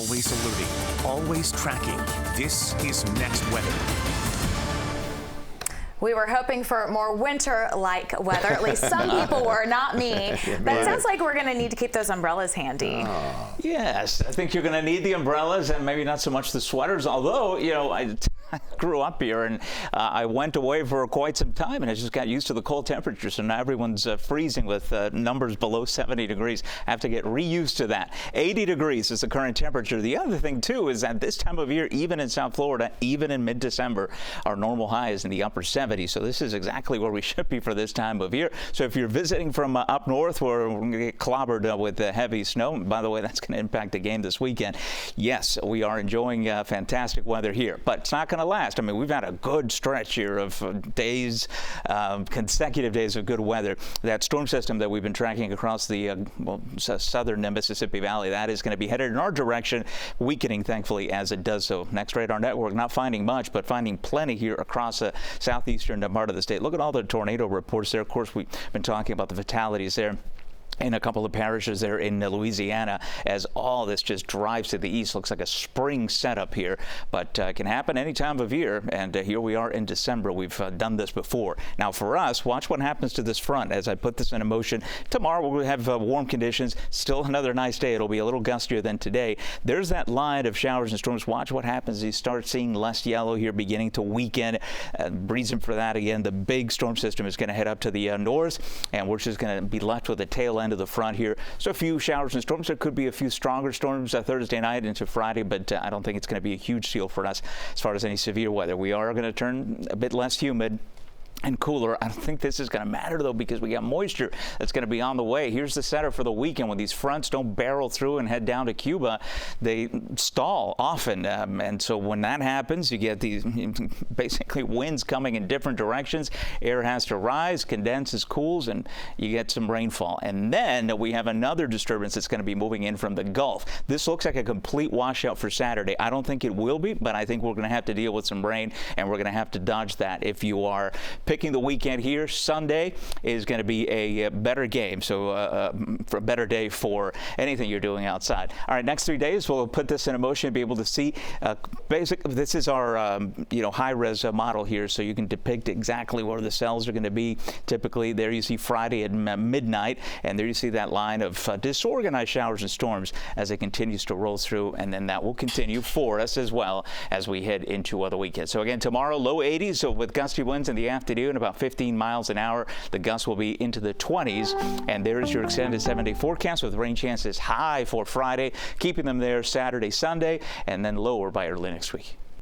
Always alerting, always tracking. This is Next Weather. We were hoping for more winter-like weather. At least some people were, not me. But it sounds like we're going to need to keep those umbrellas handy. Yes, I think you're going to need the umbrellas and maybe not so much the sweaters. Although, you know, I grew up here and I went away for quite some time and I just got used to the cold temperatures. So now everyone's freezing with numbers below 70 degrees. I have to get reused to that. 80 degrees is the current temperature. The other thing, too, is that this time of year, even in South Florida, even in mid-December, our normal high is in the upper 70s. So this is exactly where we should be for this time of year. So if you're visiting from up north where we're going to get clobbered with heavy snow, by the way, that's going to impact the game this weekend. Yes, we are enjoying fantastic weather here, but it's not going to last. I mean, we've had a good stretch here of days, consecutive days of good weather. That storm system that we've been tracking across the southern Mississippi Valley, that is going to be headed in our direction, weakening, thankfully, as it does so. Next radar network, not finding much, but finding plenty here across the southeastern part of the state. Look at all the tornado reports there. Of course, we've been talking about the fatalities there in a couple of parishes there in Louisiana as all this just drives to the east. Looks like a spring setup here, but can happen any time of year. And here we are in December. We've done this before. Now for us, watch what happens to this front as I put this in motion. Tomorrow we'll have warm conditions. Still another nice day. It'll be a little gustier than today. There's that line of showers and storms. Watch what happens. You start seeing less yellow here beginning to weaken. Reason for that, again, the big storm system is going to head up to the north, and we're just going to be left with the tail end of the front here. So a few showers and storms. There could be a few stronger storms Thursday night into Friday, but I don't think it's going to be a huge deal for us as far as any severe weather. We are going to turn a bit less humid and cooler. I don't think this is going to matter, though, because we got moisture that's going to be on the way. Here's the setup for the weekend. When these fronts don't barrel through and head down to Cuba, they stall often. And so when that happens, you get these basically winds coming in different directions. Air has to rise, condenses, cools, and you get some rainfall. And then we have another disturbance that's going to be moving in from the Gulf. This looks like a complete washout for Saturday. I don't think it will be, but I think we're going to have to deal with some rain, and we're going to have to dodge that. If you are picking the weekend here, Sunday is going to be a better game, so for a better day for anything you're doing outside. All right, next 3 days we'll put this in motion and be able to see this is our high-res model here, so you can depict exactly where the cells are going to be. Typically there you see Friday at midnight, and there you see that line of disorganized showers and storms as it continues to roll through, and then that will continue for us as well as we head into the weekend. So again, tomorrow low 80s, so with gusty winds in the afternoon, about 15 miles an hour. The gusts will be into the 20s, and there's your extended 7-day forecast with rain chances high for Friday, keeping them there Saturday, Sunday, and then lower by early next week.